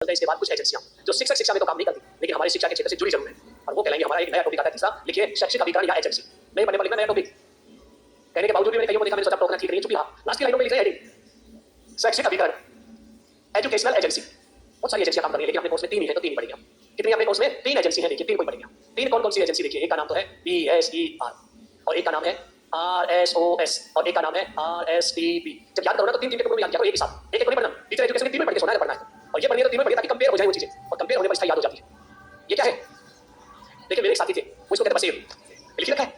है इसके बाद कुछ एजेंसियां जो शिक्षक शिक्षा में तो काम नहीं करती लेकिन हमारे शिक्षा के क्षेत्र से जुड़ी जरूर है और वो कहलाएंगे। हमारा एक नया टॉपिक आता है तीसरा, लिखिए शैक्षिक अभिकरण या एजेंसी। नहीं पढ़ने पर लिखना नया टॉपिक कहने के बावजूद भी मैंने कईयों को देखा, मैंने सोचा टोकना ठीक नहीं, चुप रहा। लास्ट की लाइनों में लिख रहे हेडिंग शैक्षिक अभिकरण एजुकेशनल एजेंसी। बहुत सारी एजेंसियां काम कर रही है लेकिन अपने कोर्स में तीन ही है तो तीन पढ़ेंगे हम। कितनी अपने कोर्स में? तीन एजेंसी है। देखिए तीन कोई पढ़ेंगे। तीन कौन कौन सी एजेंसी? देखिए एक का नाम तो है PSER और एक का नाम है RSOS और एक का नाम है RSTB। जब याद करो ना तो तीन तीन के टुकड़ों में याद करो एक ही साथ, एक एक नहीं पढ़ना। टीचर एजुकेशन में तीन में पढ़ के सोना है पढ़ना है और ये पढ़नी है तो तीन में पढ़िए ताकि कंपेयर हो जाए वो चीजें और कंपेयर होने पर स्थायी याद हो जाती है। ये क्या है? देखिए मेरे एक साथी थे वो इसको कहते बसीर, लिख रखा है।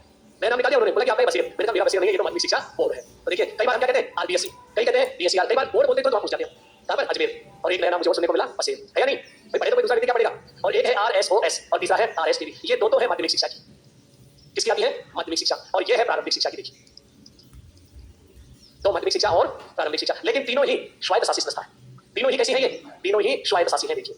मैं नाम निकाल दिया उन्होंने, बोला कि आपका बसीर। मैंने कहा मेरा बसीर नहीं है, ये तो माध्यमिक शिक्षा बोर्ड है। तो देखिए कई बार हम क्या कहते हैं RBSE, कई कहते हैं DSER, कई बार बोर्ड बोलते हैं तो आप पूछ जाते हैं कहां पर? अजमेर। और एक नया नाम मुझे और सुनने को मिला बसीर, है या नहीं भाई? पढ़े तो कोई दूसरा व्यक्ति क्या पढ़ेगा? और एक है RSOS और तीसरा है RSTB। ये दो तो है माध्यमिक शिक्षा की। किसकी आती है? माध्यमिक शिक्षा। और ये है प्रारंभिक शिक्षा की। देखिए तो माध्यमिक शिक्षा और प्रारंभिक शिक्षा, लेकिन तीनों ही स्वायत्तशासी संस्था है। तीनों ही कैसी है? ये तीनों ही स्वायत्तशासी है। देखिए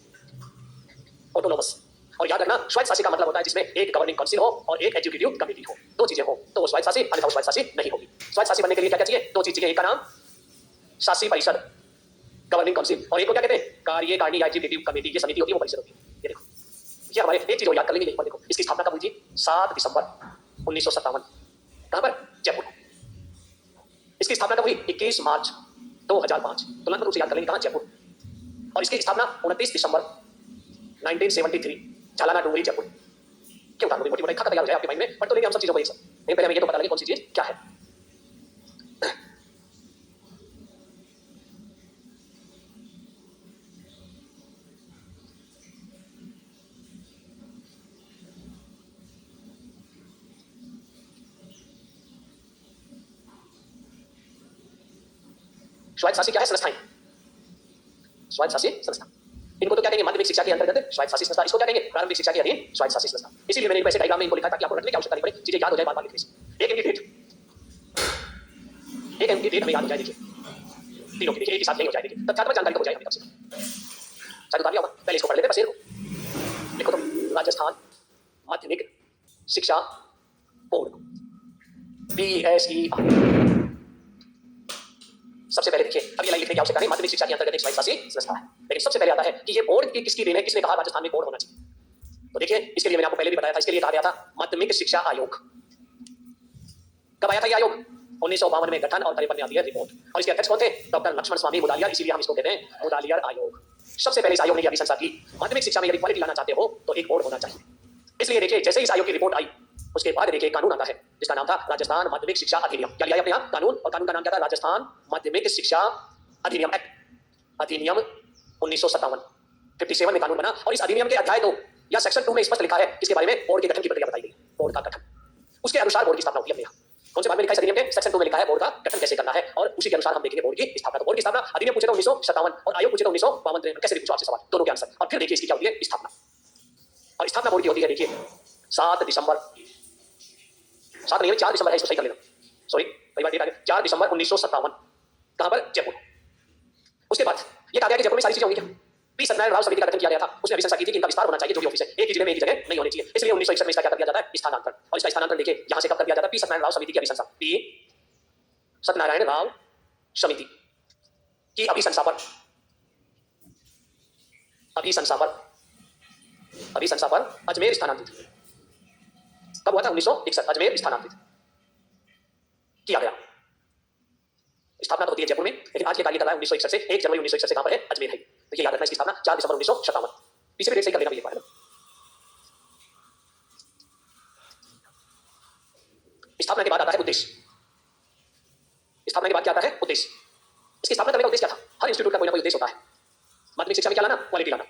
ऑटोनोमस। और याद रखना स्वायत्तशासी का मतलब होता है जिसमें एक गवर्निंग काउंसिल हो और एक एग्जीक्यूटिव कमेटी हो, दो चीजें हो तो वो स्वायत्तशासी, अन्यथा स्वायत्तशासी नहीं होगी। स्वायत्तशासी बनने के लिए क्या क्या चाहिए? दो चीज चाहिए। एक का नाम शासी परिषद गवर्निंग काउंसिल और एक को क्या कहते हैं? कार्यकारिणी या एग्जीक्यूटिव कमेटी। ये समिति होती है, वो परिषद होती है। ये देखो ये हमारे एक चीज और याद कर लेंगे। देखो इसकी स्थापना कब हुई थी? 7 दिसंबर 1957। कहां पर? जयपुर। इसकी स्थापना कब हुई? 21 मार्च 2005। तुलनात्मक रूप से याद कर लेंगे कहां? जयपुर। और इसकी स्थापना 29 दिसंबर 1973 झालाना डूंगरी जयपुर। क्यों था? मोटी मोटी खा तैयार हो जाए आपके माइंड में, पढ़ तो लेंगे हम सब चीजों को एक साथ। लेकिन पहले हमें ये तो पता लगे कौन सी चीज क्या है। स्वायत्तशासी क्या है? संस्थाएं। स्वायत्तशासी संस्था, इनको तो क्या कहेंगे? माध्यमिक शिक्षा के अंतर्गत स्वायत्तशासी संस्था। इसको क्या कहेंगे? प्रारंभिक शिक्षा के अधीन स्वायत्तशासी संस्था। इसीलिए मैंने वैसे डायग्राम में इनको लिखा ताकि आपको रटने की आवश्यकता नहीं पड़े, चीजें याद हो जाए बार बार लिखने से। एक इनकी डेट, एक इनकी डेट हमें याद हो जाए। देखिए तीनों की देखिए एक ही साथ यही हो जाए। देखिए तथ्यात्मक जानकारी तो हो जाए हमें कब से। शायद उतार लिया होगा, पहले इसको पढ़ लेते बसेर को। लिखो तो राजस्थान माध्यमिक शिक्षा बोर्ड PSER। सबसे पहले देखिए अब ये लाइन लिखने की आवश्यकता नहीं, माध्यमिक शिक्षा के अंतर्गत एक स्वायत्तशासी संस्था है। लेकिन सबसे पहले आता है कि ये बोर्ड की किसकी देन है? किसने कहा राजस्थान में बोर्ड होना चाहिए? तो देखिए इसके लिए मैंने आपको पहले भी बताया था, इसके लिए कहा गया था माध्यमिक शिक्षा आयोग। कब आया था ये आयोग? 1952 में गठन और 53 में आती है रिपोर्ट। और इसके अध्यक्ष कौन थे? डॉक्टर लक्ष्मण स्वामी मुदालियार, इसीलिए हम इसको कहते हैं मुदालियार आयोग। सबसे पहले इस आयोग ने यह अभिशंसा की माध्यमिक शिक्षा में यदि क्वालिटी लाना चाहते हो तो एक बोर्ड होना चाहिए। इसलिए देखिए जैसे इस आयोग की रिपोर्ट आई उसके बाद देखिए कानून आता है जिसका नाम था राजस्थान माध्यमिक शिक्षा अधिनियम। क्या लिया अपने यहाँ? कानून। और कानून का नाम क्या था? राजस्थान माध्यमिक शिक्षा अधिनियम एक्ट, अधिनियम 1957। 57 में कानून बना और इस अधिनियम के अध्याय 2 या सेक्शन 2 में स्पष्ट लिखा है इसके बारे में बोर्ड के गठन की प्रक्रिया बताई गई। बोर्ड का गठन, उसके अनुसार बोर्ड की स्थापना होगी अपने यहाँ। कौन से बारे में लिखा है? अधिनियम के सेक्शन 2 में लिखा है बोर्ड का गठन कैसे करना है और उसी के अनुसार हम देखेंगे बोर्ड की स्थापना। तो बोर्ड की स्थापना अधिनियम पूछे तो 1957 और आयोग पूछे तो 1952। कैसे पूछो आपसे सवाल, दोनों के आंसर। और फिर देखिए इसकी क्या होती है स्थापना। और स्थापना बोर्ड की होती है देखिए 7 दिसंबर, 7 नहीं 4 दिसंबर है, इसको सही कर लेना, सॉरी कई बार डेट आ गई। 4 दिसंबर 1957। कहां पर? जयपुर। उसके बाद ये कहा गया कि जयपुर में सारी चीजें होंगी क्या? P सत्यनारायण राव समिति का गठन किया गया था। उसने अभिशंसा की थी कि इनका विस्तार होना चाहिए, जो भी ऑफिस है एक ही जिले में एक ही जगह नहीं होनी चाहिए। इसलिए 1961 में इसका क्या कर दिया जाता है? स्थानांतरण। और इसका स्थानांतरण देखिए यहां से कब कर दिया जाता है? P सत्यनारायण राव समिति की अभिशंसा, P सत्यनारायण राव समिति की अभिशंसा पर, अभिशंसा पर अजमेर स्थानांतरित। कब हुआ था? 1961 अजमेर स्थानांतरित किया गया। स्थापना तो होती है जयपुर में लेकिन आज के कार्य कर रहा है 1961 से 1 जनवरी 1961 से कहां पर है? अजमेर है। तो ये याद रखना इसकी स्थापना 4 दिसंबर 1957। पीछे भी डेट सही कर लेना भैया एक बार। स्थापना के बाद आता है उद्देश्य। स्थापना के बाद क्या आता है? उद्देश्य। इसकी स्थापना करने का उद्देश्य क्या था? हर इंस्टीट्यूट का कोई ना कोई उद्देश्य होता है। माध्यमिक शिक्षा में क्या लाना? क्वालिटी लाना।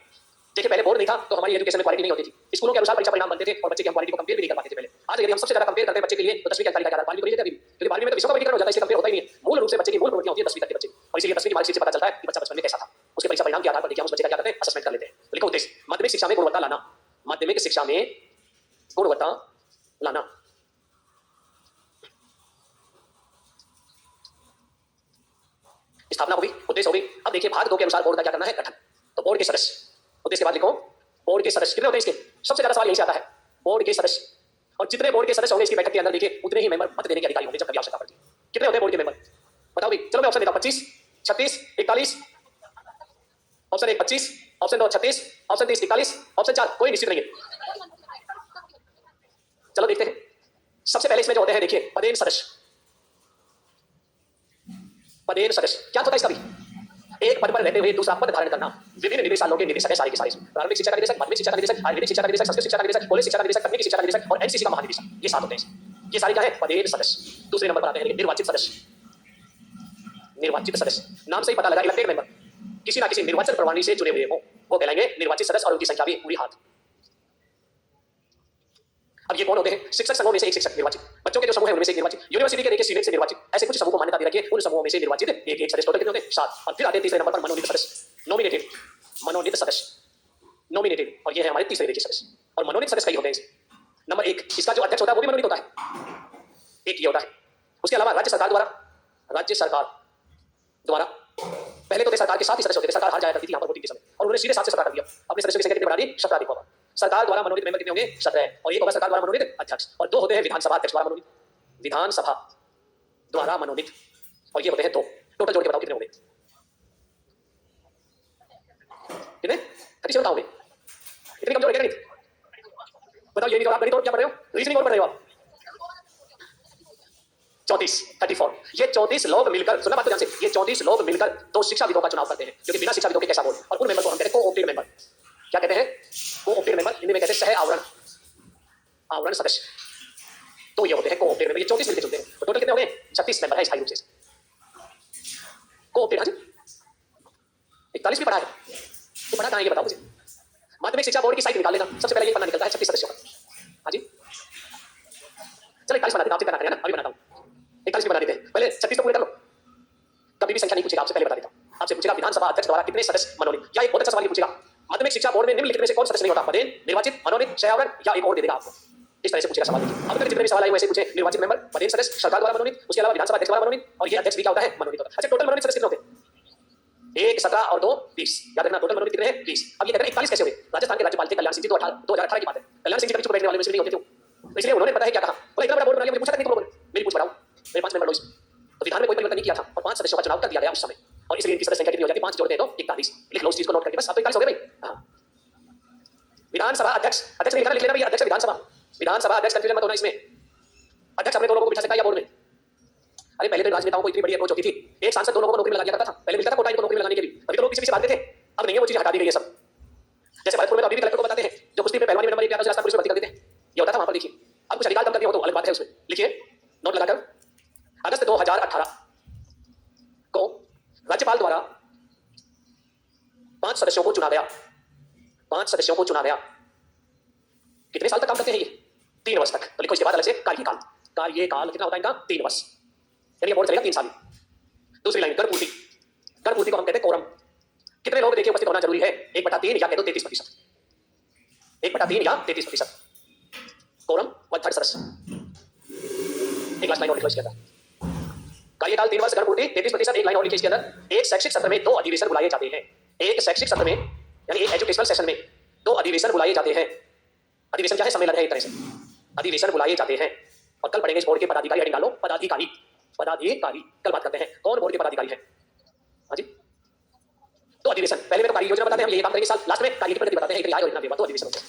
देखिए पहले बोर्ड नहीं था तो हमारी एजुकेशन में क्वालिटी नहीं होती थी। स्कूलों के अनुसार परीक्षा परिणाम बनते थे और बच्चे की हम क्वालिटी को कंपेयर भी नहीं कर पाते थे पहले। आज यदि हम सबसे ज्यादा कंपेयर करते हैं बच्चे के लिए तो 10वीं की अंक का 12वीं को नहीं देते अभी, क्योंकि 12वीं में तो विषयों का वर्गीकरण हो जाता है, इससे कंपेयर होता ही नहीं है। मूल रूप से बच्चे की मूल प्रवृत्तियां होती है 10वीं तक के बच्चे, और इसलिए 10वीं की मार्कशीट से पता चलता है कि बच्चा बचपन में कैसा था। उसके परीक्षा परिणाम के आधार पर देखिए हम उस बच्चे का क्या करते हैं? असेसमेंट कर लेते हैं। तो लिखो उद्देश्य, माध्यमिक शिक्षा में गुणवत्ता लाना। माध्यमिक शिक्षा में गुणवत्ता लाना। स्थापना होगी, उद्देश्य होगी। अब देखिए भाग 2 के अनुसार बोर्ड का क्या करना है? गठन। तो बोर्ड के सदस्य, उद्देश्य के बाद लिखो बोर्ड के सदस्य। कितने होते हैं इसके? सबसे ज्यादा सवाल यहीं से आता है, बोर्ड के सदस्य। और जितने बोर्ड के सदस्य होंगे इसकी बैठक के अंदर देखिए उतने ही मेंबर मत देने के अधिकारी होंगे जब कभी आवश्यकता पड़ती है। कितने होते हैं बोर्ड के मेंबर? बताओ भी, चलो मैं ऑप्शन देता हूं। 25, 36, 41 ऑप्शन 1 25, ऑप्शन 2 36, ऑप्शन 3 41, ऑप्शन 4 कोई निश्चित नहीं है। चलो देखते हैं। सबसे पहले इसमें जो होते हैं देखिए पदेन सदस्य। पदेन सदस्य क्या होता है इसका भी? एक पद पर रहते हुए दूसरा पद धारण करना। विभिन्न निदेशालयों के निदेशक है सारे के सारे। प्रारंभिक शिक्षा का निदेशक, माध्यमिक शिक्षा का निदेशक, आयुर्वेदिक शिक्षा का निदेशक, संस्कृत शिक्षा का निदेशक, कॉलेज शिक्षा का निदेशक, तकनीकी शिक्षा का निदेशक और एनसीसी का महानिदेशक। ये 7 होते हैं। ये सारे क्या है? पदेन सदस्य। दूसरे नंबर पर आते हैं निर्वाचित सदस्य। निर्वाचित सदस्य नाम से ही पता लगा, इलेक्टेड मेंबर किसी ना किसी निर्वाचन प्रणाली से जुड़े हुए हो वो कहलाएंगे निर्वाचित सदस्य और उनकी संख्या भी पूरी 7। अब ये कौन होते हैं? शिक्षक समूह में से एक शिक्षक निर्वाचित, बच्चों के जो समूह है उनमें से एक निर्वाचित, यूनिवर्सिटी के देखिए सीनेट से निर्वाचित, ऐसे कुछ समूह को मान्यता दे रखी है, उन समूहों में से निर्वाचित एक एक सदस्य। टोटल कितने होते हैं? 7। और फिर आते हैं तीसरे नंबर पर मनोनीत सदस्य। नॉमिनेटेड, मनोनीत सदस्य, नॉमिनेटेड। और ये है हमारे तीसरे देखिए सदस्य। और मनोनीत सदस्य कई होते हैं। नंबर 1 इसका जो अध्यक्ष होता है वो भी मनोनीत होता है, एक ये होता है। उसके अलावा राज्य सरकार द्वारा, राज्य सरकार द्वारा पहले तो सरकार के 7 ही सदस्य होते थे, सरकार हार जाया करती थी यहाँ पर वोटिंग के समय और उन्होंने सीधे 7 से 17 कर दिया। अपने सदस्यों की संख्या कितनी बढ़ा दी? 17 अधिक होगा। सरकार द्वारा मनोनीत मेंबर कितने होंगे? 17। और एक होगा सरकार द्वारा मनोनीत अध्यक्ष और 2 होते हैं विधानसभा अध्यक्ष द्वारा मनोनीत। विधानसभा द्वारा मनोनीत और ये होते हैं 2। टोटल जोड़ के बताओ कितने होंगे? कितने? 30 बताओगे? इतने कमजोर है क्या? बताओ ये नहीं, आप गणित और क्या पढ़ रहे हो? रीजनिंग और पढ़ रहे हो आप? 34, 34। ये 34 लोग मिलकर, सुना बात को ध्यान से, ये 34 लोग मिलकर 2 शिक्षाविदों का चुनाव करते हैं, क्योंकि बिना शिक्षाविदों के कैसा बोर्ड। और उन मेंबर को हम कहते हैं को-ऑप्टेड मेंबर। क्या कहते हैं? को-ऑप्टेड मेंबर, हिंदी में कहते हैं सह आवरण, आवरण सदस्य। तो ये होते हैं को-ऑप्टेड मेंबर। ये 34 मिलकर चलते हैं। तो टोटल कितने हो गए? 36 मेंबर है स्थायी रूप से। को-ऑप्टेड, हाँ जी 41 भी पढ़ा है तो पढ़ा कहाँ है ये बताओ मुझे। माध्यमिक शिक्षा बोर्ड की साइट निकाल लेना, सबसे पहले ये पन्ना निकलता है 36 सदस्यों का। हाँ जी चलो 41 बना देता, आपसे करना है ना, अभी बनाता हूँ। 41 भी बना देते हैं, पहले 36 तो पूरे कर लो। कभी भी संख्या नहीं पूछेगा, आपसे पहले बता देता हूँ। आपसे पूछेगा विधानसभा अध्यक्ष द्वारा कितने सदस्य मनोनीत, या एक बहुत अच्छा सवाल पूछेगा माध्यमिक शिक्षा बोर्ड में निम्नलिखित में से कौन सदस्य नहीं होता? पदेन, निर्वाचित, मनोनीत, सह-आवरण या एक और दे देगा आपको। इस तरह से पूछेगा सवाल। देखिए अब तक जितने भी सवाल आए वैसे पूछे। निर्वाचित मेंबर, पदेन सदस्य, सरकार द्वारा मनोनीत, उसके अलावा विधानसभा अध्यक्ष द्वारा मनोनीत और ये अध्यक्ष भी क्या होता है? मनोनीत होता है। अच्छा टोटल मनोनीत सदस्य कितने होते हैं? 1 17 और 2 20। याद रखना टोटल मनोनीत कितने हैं? 20। अब ये कहते हैं 41 कैसे हुए? राजस्थान के राज्यपाल थे कल्याण सिंह जी, 2018 की बात है। कल्याण सिंह जी कभी चुप बैठने वाले में से नहीं होते थे, तो इसलिए उन्होंने पता है क्या कहा, बोला इतना बड़ा बोर्ड बना लिया, मुझे पूछा तक नहीं तुम लोगों ने, मेरी पूछ बढ़ाओ, मेरे 5 मेंबर लो इसमें। तो विधान में कोई परिवर्तन नहीं किया था और 5 सदस्यों का चुनाव कर दिया गया उस समय, और इसलिए इनकी सदस्य संख्या कितनी हो जाती है? 5 जोड़ते हैं तो 41। लिख लो इस चीज को नोट करके, बस अब तो 41 हो गए भाई। हाँ विधानसभा अध्यक्ष, अध्यक्ष लिखना, लिख लेना भैया, अध्यक्ष विधानसभा, विधानसभा अध्यक्ष कंफ्यूजन मत होना इसमें। अध्यक्ष अपने 2 लोगों को बिठा सकता है या बोर्ड में? अरे पहले तो राजनेताओं को इतनी बड़ी अप्रोच होती थी, एक सांसद 2 लोगों को नौकरी में लगा दिया करता था, पहले मिलता था कोटा इनको नौकरी में लगाने के लिए, अभी तो लोग किसी से भागते थे, अब नहीं है वो चीज, हटा दी गई है सब। जैसे भरतपुर में तो अभी भी कलेक्टर को बताते हैं जो कुश्ती में पहलवानी में नंबर 1 आता है रास्ता पुलिस में भर्ती कर देते हैं, ये होता था वहां पर। देखिए अब कुछ अधिकार कम करते हो तो अलग बात है, उसमें लिखिए नोट लगाकर। अगस्त 2018 को राज्यपाल द्वारा 5 सदस्यों को चुना गया, 5 सदस्यों को चुना गया। कितने साल तक काम करते हैं ये? 3 वर्ष तक। तो लिखो इसके बाद अलग से कार्यकाल, कार्यकाल कितना होता है इनका? 3 वर्ष, यानी ये बोर्ड चलेगा 3 साल। दूसरी लाइन कर पूर्ति, कर पूर्ति को हम कहते हैं कोरम। कितने लोग देखिए उपस्थित होना जरूरी है? 1/3 या कह दो 33%, 1/3 या 33%। कोरम 1/3 सदस्य। एक लास्ट लाइन और लिखो इसके अंदर, कार्यकाल 3 वर्ष, कर पूर्ति 33%। एक लाइन और लिखिए इसके अंदर, एक शैक्षिक सत्र में 2 अधिवेशन बुलाए जाते हैं। एक शैक्षिक सत्र में यानी एक एजुकेशनल सेशन में 2 अधिवेशन बुलाए जाते हैं। अधिवेशन क्या है? सम्मेलन है एक तरह से, अधिवेशन बुलाए जाते हैं। और कल पढ़ेंगे इस बोर्ड के पदाधिकारी, हेडिंग डालो पदाधिकारी, पदाधिकारी कल बात करते हैं कौन बोर्ड के पदाधिकारी है। हाँ जी तो अधिवेशन, पहले में तो कार्य योजना बताते हैं हम, ये काम करेंगे साल, लास्ट में कार्य की प्रगति बताते हैं, एक रियाय और इतना देवा, तो अधिवेशन होते हैं।